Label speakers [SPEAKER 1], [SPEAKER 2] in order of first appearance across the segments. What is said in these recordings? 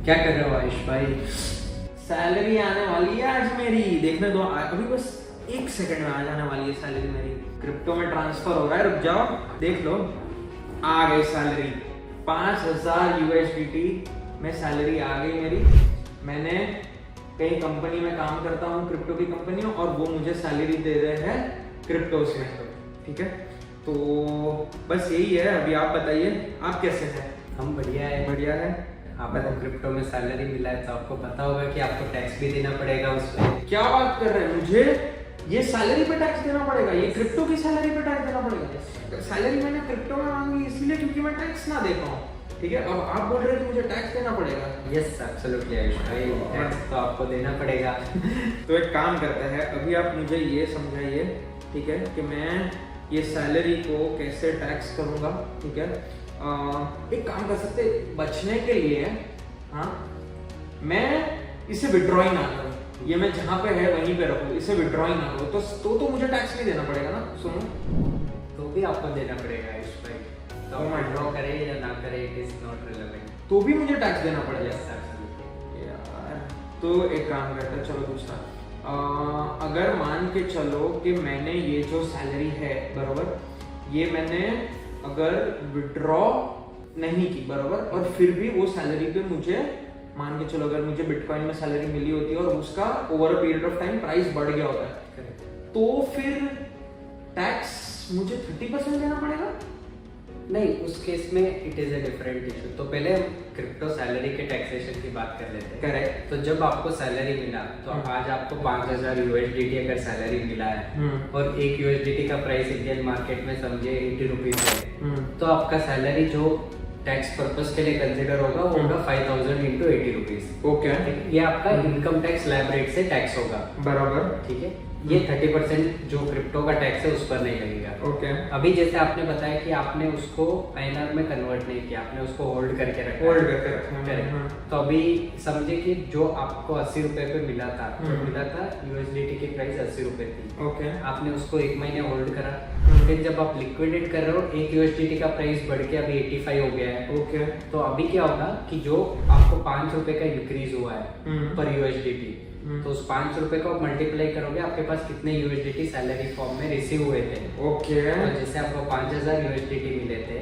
[SPEAKER 1] क्या कर रहे हो आयुष भाई?
[SPEAKER 2] सैलरी आने वाली है आज मेरी, देखने दो अभी बस 1 सेकंड में आ जाने वाली है सैलरी मेरी। क्रिप्टो में ट्रांसफर हो रहा है, रुक जाओ देख लो। आ गई सैलरी, 5000 USDT में सैलरी आ गई मेरी। मैंने कई कंपनी में काम करता हूँ, क्रिप्टो की कंपनी, और वो मुझे सैलरी दे रहे हैं क्रिप्टो से, ठीक है। तो बस यही है। अभी आप बताइए, आप कैसे हैं?
[SPEAKER 1] हम बढ़िया है।
[SPEAKER 2] बढ़िया है।
[SPEAKER 1] आपको क्रिप्टो में सैलरी मिला है तो आपको पता होगा कि आपको टैक्स भी देना पड़ेगा उस पर।
[SPEAKER 2] क्या बात कर रहे हैं? मुझे ये सैलरी पे टैक्स देना पड़ेगा? ये क्रिप्टो की सैलरी पे टैक्स देना पड़ेगा? सैलरी मैंने क्रिप्टो में मांगी इसलिए क्योंकि मैं टैक्स ना दे पाऊँ, ठीक है। और आप बोल रहे हैं कि मुझे टैक्स देना पड़ेगा?
[SPEAKER 1] यस एब्सोल्युटली आयुष भाई, टैक्स तो आपको देना पड़ेगा।
[SPEAKER 2] तो एक काम करते हैं, अभी आप मुझे ये समझाइए, ठीक है, कि मैं ये सैलरी को कैसे टैक्स करूँगा, ठीक है। एक काम कर सकते, बचने के लिए, हाँ, मैं इसे विड्रॉ ना करूँ, ये मैं जहाँ पे है वहीं पे रखूँ, इसे विड्रॉ ना करूँ, तो मुझे टैक्स नहीं देना पड़ेगा ना? सुनो,
[SPEAKER 1] तो भी आपको देना पड़ेगा आयुष भाई। तो विड्रॉ करे या ना करे, इट इज नॉट रिलेवेंट,
[SPEAKER 2] तो भी मुझे टैक्स देना पड़ेगा?
[SPEAKER 1] यस एब्सोल्युटली
[SPEAKER 2] यार, तो एक काम करते हैं, चलो दूसरा। अगर मान के चलो कि मैंने ये जो सैलरी है, बरोबर, ये मैंने अगर विड्रॉ नहीं की, बरोबर, और फिर भी वो सैलरी पे मुझे, मान के चलो अगर मुझे बिटकॉइन में सैलरी मिली होती है और उसका over a period of time price बढ़ गया होता है, तो फिर टैक्स मुझे 30% देना पड़ेगा?
[SPEAKER 1] नहीं, उस केस में it is a different issue. तो पहले हम क्रिप्टो सैलरी के टैक्सेशन की बात कर लेते हैं।
[SPEAKER 2] करेक्ट।
[SPEAKER 1] तो जब आपको सैलरी मिला, तो आज आपको 5000 USDT अगर सैलरी मिला है और 1 USDT का प्राइस इंडियन मार्केट में समझे 80 रुपीज है, तो आपका सैलरी जो टैक्स पर्पस के लिए कंसिडर होगा वो होगा 5000 इंटू 80 रुपीज।
[SPEAKER 2] ओके।
[SPEAKER 1] ये आपका इनकम टैक्स स्लैब रेट से टैक्स होगा,
[SPEAKER 2] बराबर,
[SPEAKER 1] ठीक है। ये 30% जो क्रिप्टो का टैक्स है उस पर नहीं लगेगा।
[SPEAKER 2] ओके।
[SPEAKER 1] अभी जैसे आपने बताया कि आपने उसको INR में कन्वर्ट नहीं किया, आपने उसको होल्ड करके रखा,
[SPEAKER 2] होल्ड करके रखा।
[SPEAKER 1] तो अभी समझे कि जो आपको 80 रुपए पे मिला था, USDT की प्राइस 80 रुपए थी।
[SPEAKER 2] ओके।
[SPEAKER 1] आपने उसको 1 महीने होल्ड करा, फिर जब आप लिक्विडेट कर रहे हो 1 USDT का प्राइस बढ़ के अभी 85 हो गया है।
[SPEAKER 2] ओके।
[SPEAKER 1] तो अभी क्या होगा कि जो आपको 5 रुपए का इंक्रीज हुआ है पर USDT, तो उस 5 रुपए को आप मल्टीप्लाई करोगे, आपके पास कितने USDT सैलरी फॉर्म में रिसीव हुए थे।
[SPEAKER 2] ओके।
[SPEAKER 1] तो जैसे आपको 5000 USDT मिले थे,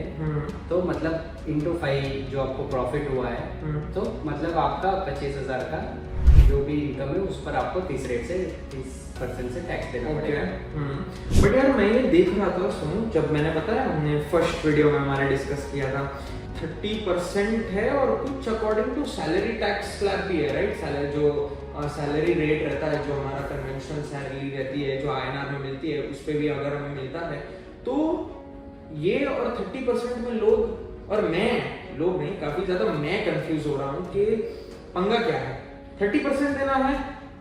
[SPEAKER 1] तो मतलब इंटू 5 जो आपको प्रॉफिट हुआ है, तो मतलब आपका 25000 का जो भी इनकम है उस पर आपको 30% से टैक्स देना पड़ेगा।
[SPEAKER 2] बट यार मैं ये देख रहा था, सुनो, जब मैंने बताया, हमने फर्स्ट वीडियो में हमारे डिस्कस किया था, 30% है और कुछ according to salary tax slab भी है, राइट। सैलरी रेट रहता है, जो हमारा कन्वेंशनल सैलरी रहती है, जो INR में मिलती है, उस पर भी अगर हमें मिलता है, तो ये और 30% में लोग, और मैं, लोग नहीं, काफी ज्यादा मैं कंफ्यूज हो रहा हूँ कि पंगा क्या है। 30% देना है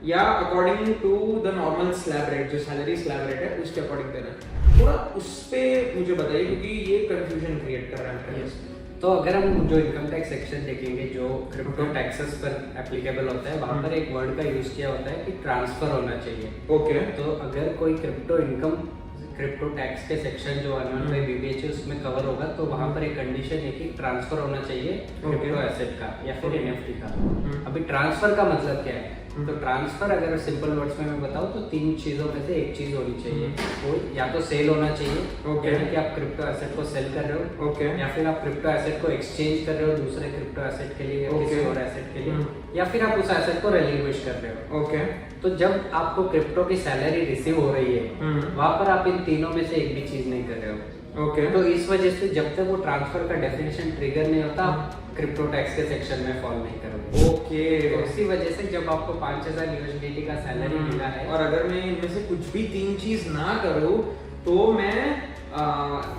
[SPEAKER 2] या according to the normal slab rate, जो सैलरी स्लैब रेट है उसके अकॉर्डिंग देना है? थोड़ा उस पर मुझे बताइए, क्योंकि ये कंफ्यूजन क्रिएट कर रहा है।
[SPEAKER 1] तो अगर हम जो इनकम टैक्स सेक्शन देखेंगे जो क्रिप्टो टैक्सेस पर एप्लीकेबल होता है, वहाँ पर एक वर्ड का यूज किया होता है कि ट्रांसफर होना चाहिए।
[SPEAKER 2] ओके।
[SPEAKER 1] तो अगर कोई क्रिप्टो टैक्स के सेक्शन जो 115BBH है उसमें कवर होगा, तो वहाँ पर एक कंडीशन है कि ट्रांसफर होना चाहिए क्रिप्टो एसेट का या फिर NFT का। अभी ट्रांसफर का मतलब क्या है? तो ट्रांसफर अगर सिंपल वर्ड्स में मैं बताऊँ तो 3 चीजों में से एक चीज होनी चाहिए। वो या तो सेल होना चाहिए, यानी कि आप क्रिप्टो एसेट को सेल कर रहे हो, या फिर आप क्रिप्टो एसेट को एक्सचेंज कर रहे हो दूसरे क्रिप्टो एसेट के लिए या किसी और एसेट के लिए, या फिर आप उस एसेट को रिलिंग्विश कर रहे हो।
[SPEAKER 2] ओके।
[SPEAKER 1] तो जब आपको क्रिप्टो की सैलरी रिसीव हो रही है, वहां पर आप इन तीनों में से एक भी चीज नहीं कर रहे हो।
[SPEAKER 2] ओके।
[SPEAKER 1] तो इस वजह से जब तक वो ट्रांसफर का डेफिनेशन ट्रिगर नहीं होता, आप क्रिप्टो टैक्स के सेक्शन में फॉल नहीं करोगे।
[SPEAKER 2] ओके।
[SPEAKER 1] तो इसी वजह से जब आपको 5000 USDT का सैलरी मिला है,
[SPEAKER 2] और अगर मैं इनमें से कुछ भी 3 चीज ना करूँ, तो मैं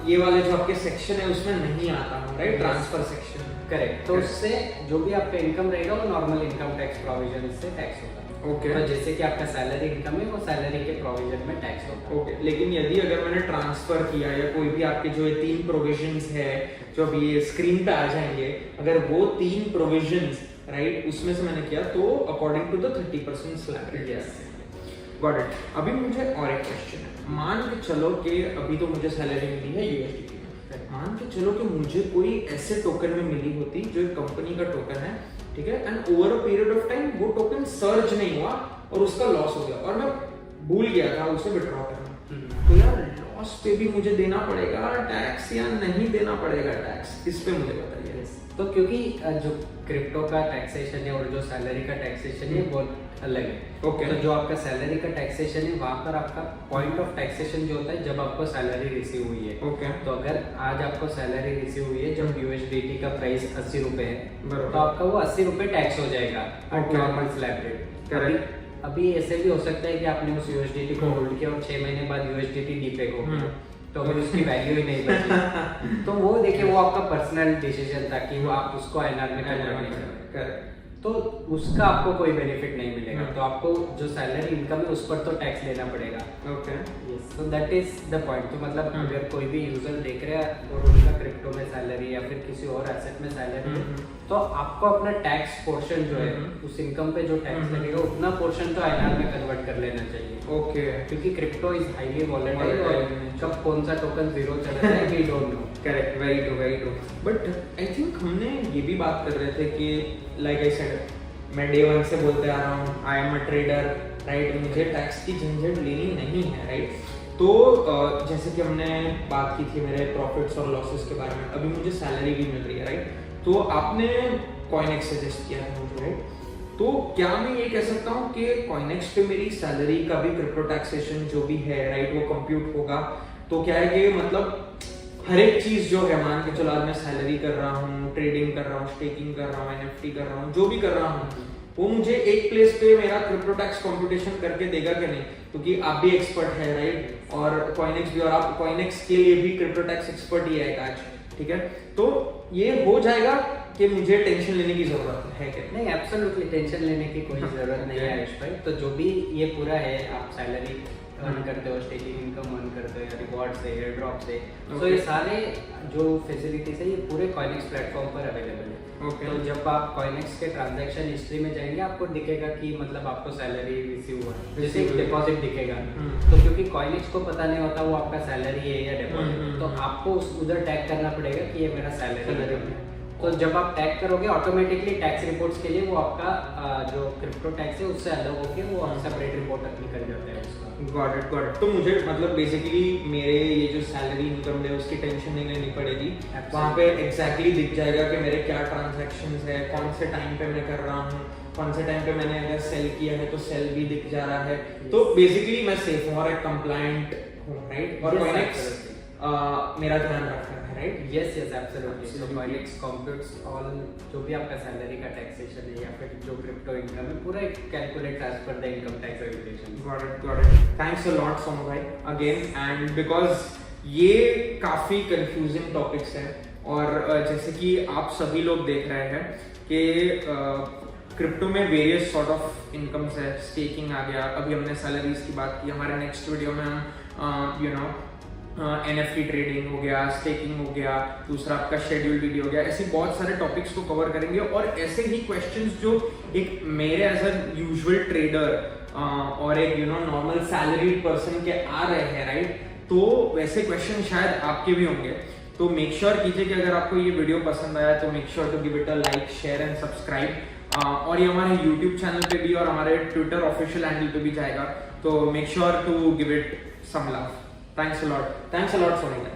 [SPEAKER 2] ये वाले जो आपके सेक्शन है उसमें नहीं आता हूँ, राइट, ट्रांसफर सेक्शन।
[SPEAKER 1] करेक्ट। तो उससे जो भी आपका इनकम रहेगा वो नॉर्मल इनकम टैक्स प्रोविजन से टैक्स होगा।
[SPEAKER 2] ओके।
[SPEAKER 1] तो जैसे कि आपका सैलरी इनकम है वो सैलरी के प्रोविजन में टैक्स होगा।
[SPEAKER 2] ओके। लेकिन यदि अगर मैंने ट्रांसफर किया या कोई भी आपके जो ये 3 प्रोविजंस है जो अभी ये स्क्रीन पे आ जाएंगे, अगर वो 3 प्रोविजंस, राइट, उसमें से मैंने किया, तो according to the 30% slab rate.
[SPEAKER 1] Yes,
[SPEAKER 2] got it. अभी मुझे और एक क्वेश्चन है। मान के चलो कि अभी तो मुझे सैलरी मिली है USDT में, मान के चलो कि मुझे कोई ऐसे टोकन में मिली होती जो एक कंपनी का टोकन है ठीक है, and over a period of time वो टोकन सर्ज नहीं हुआ और उसका लॉस हो गया और मैं भूल गया था उसे विड्रॉ करना, तो यार लॉस पे भी मुझे देना पड़ेगा टैक्स या नहीं देना पड़ेगा टैक्स, इस पे मुझे बताइए।
[SPEAKER 1] तो क्योंकि जो क्रिप्टो का टैक्सेशन है और जो सैलरी का टैक्सेशन है बहुत अलग है।
[SPEAKER 2] ओके।
[SPEAKER 1] तो जो आपका सैलरी का टैक्सेशन है वहाँ पर आपका पॉइंट ऑफ टैक्सेशन जो होता है जब आपको सैलरी रिसीव हुई है।
[SPEAKER 2] ओके।
[SPEAKER 1] तो अगर आज आपको सैलरी रिसीव हुई है जब USDT का प्राइस 80 रुपए है,
[SPEAKER 2] बराबर।
[SPEAKER 1] तो आपका वो 80 रुपए टैक्स हो जाएगा नॉर्मल स्लैब रेट। अभी ऐसे भी हो सकता है कि आपने उस USDT को होल्ड किया और 6 महीने बाद USDT डीपेग हो गया, तो अभी उसकी वैल्यू ही नहीं बची। तो वो देखिए वो आपका पर्सनल डिसीजन था कि वो आप उसको INR में कन्वर्ट नहीं करें, तो उसका आपको कोई बेनिफिट नहीं मिलेगा। तो आपको जो सैलरी इनकम है उस पर तो टैक्स देना पड़ेगा।
[SPEAKER 2] Okay,
[SPEAKER 1] yes, so that is the point. तो मतलब अगर कोई भी यूजर देख रहा है और उनका क्रिप्टो में सैलरी या फिर किसी और एसेट में सैलरी है, तो आपको अपना टैक्स पोर्शन जो है उस इनकम पे जो टैक्स लगेगा उतना पोर्शन तो INR में कन्वर्ट कर लेना चाहिए।
[SPEAKER 2] ओके,
[SPEAKER 1] क्योंकि क्रिप्टो इज हाईली वॉलेटाइल और कब कौन सा टोकन जीरो चला जाए we don't know.
[SPEAKER 2] Correct, very true. But I think हमने ये भी बात कर रहे थे कि लाइक आई सेड मैं डे 1 से बोलते आ रहा हूँ I am a trader, right, मुझे टैक्स की झंझट लेनी नहीं है, राइट। तो जैसे कि हमने बात की थी मेरे प्रॉफिट्स और लॉसेस के बारे में, अभी मुझे सैलरी भी मिल रही है, राइट। तो आपने कॉइनेक्स सजेस्ट किया है मुझे, राइट। तो क्या मैं ये कह सकता हूँ कि कॉइनेक्स पे मेरी सैलरी का भी क्रिप्टो टैक्सेशन जो भी है, राइट, वो कंप्यूट होगा? तो क्या है कि मतलब हर एक चीज जो है, मान के चलो आज मैं सैलरी कर रहा हूँ, ट्रेडिंग कर रहा हूँ, स्टेकिंग कर रहा हूँ, NFT कर रहा हूँ, जो भी कर रहा हूँ, वो मुझे एक प्लेस पे मेरा क्रिप्टो टैक्स कंप्यूटेशन करके देगा कि नहीं? क्योंकि आप भी एक्सपर्ट है, राइट, और कॉइनेक्स भी, और आप कॉइनेक्स के लिए भी क्रिप्टो टैक्स एक्सपर्ट ही है आज, ठीक है। तो ये हो जाएगा कि मुझे टेंशन लेने की जरूरत है क्या?
[SPEAKER 1] नहीं, एब्सोल्युटली टेंशन लेने की कोई जरूरत नहीं है आयुष भाई। तो जो भी ये पूरा है, आप सैलरी अर्न करते हो, स्टेकिंग इनकम अर्न करते हो, या रिवॉर्ड से, एयर ड्रॉप से, तो ये सारे जो फैसिलिटीज है ये पूरे कॉइनेक्स प्लेटफॉर्म पर अवेलेबल है। तो जब आप कॉइनेक्स के ट्रांजैक्शन हिस्ट्री में जाएंगे आपको दिखेगा कि मतलब आपको सैलरी रिसीव हुआ है, जैसे डिपॉजिट दिखेगा। तो क्योंकि कॉइनेक्स को पता नहीं होता वो आपका सैलरी है या डिपॉजिट, तो आपको उधर टैग करना पड़ेगा कि ये मेरा सैलरी है। तो जब आप टैग करोगे ऑटोमेटिकली टैक्स रिपोर्ट्स के लिए वो आपका जो क्रिप्टो टैक्स है उससे अलग होकर वो सेपरेट रिपोर्ट निकल जाता है उसका।
[SPEAKER 2] Got it. तो मुझे मतलब बेसिकली मेरे ये जो सैलरी इनकम है उसकी टेंशन नहीं लेनी पड़ेगी। वहाँ पे एग्जैक्टली दिख जाएगा कि मेरे क्या ट्रांजैक्शंस है, कौन से टाइम पे मैं कर रहा हूँ, कौन से टाइम पे मैंने अगर सेल किया है तो सेल भी दिख जा रहा है। तो बेसिकली मैं सेफ हूँ और कंप्लायंट हूँ, राइट। और कॉइनेक्स मेरा ध्यान रखता है, right.
[SPEAKER 1] Yes absolutely. So CoinEx computes all जो भी आपका सैलरी का टैक्सेशन है या फिर जो क्रिप्टो इनकम है पूरा calculate as per the income tax regulation.
[SPEAKER 2] Got it. Thanks a lot Sonu भाई अगेन, एंड बिकॉज ये काफी कंफ्यूजिंग टॉपिक्स है और जैसे कि आप सभी लोग देख रहे हैं कि क्रिप्टो में वेरियस सॉर्ट ऑफ इनकम्स है, स्टेकिंग आ गया, अभी हमने सैलरीज की बात की, हमारे नेक्स्ट वीडियो में हम NFT ट्रेडिंग हो गया, स्टेकिंग हो गया, दूसरा आपका शेड्यूल वीडियो हो गया, ऐसे बहुत सारे टॉपिक्स को कवर करेंगे। और ऐसे ही क्वेश्चंस जो एक मेरे एज अ यूजुअल ट्रेडर और एक नॉर्मल सैलरीड पर्सन के आ रहे हैं, राइट, तो वैसे क्वेश्चन शायद आपके भी होंगे। तो मेक श्योर कीजिए कि अगर आपको ये वीडियो पसंद आया तो make sure to give it a like, share and subscribe. और ये हमारे YouTube चैनल पे भी और हमारे ट्विटर ऑफिशियल हैंडल पे भी जाएगा, तो make sure to give it some love. Thanks a lot. Thanks a lot, Sonika.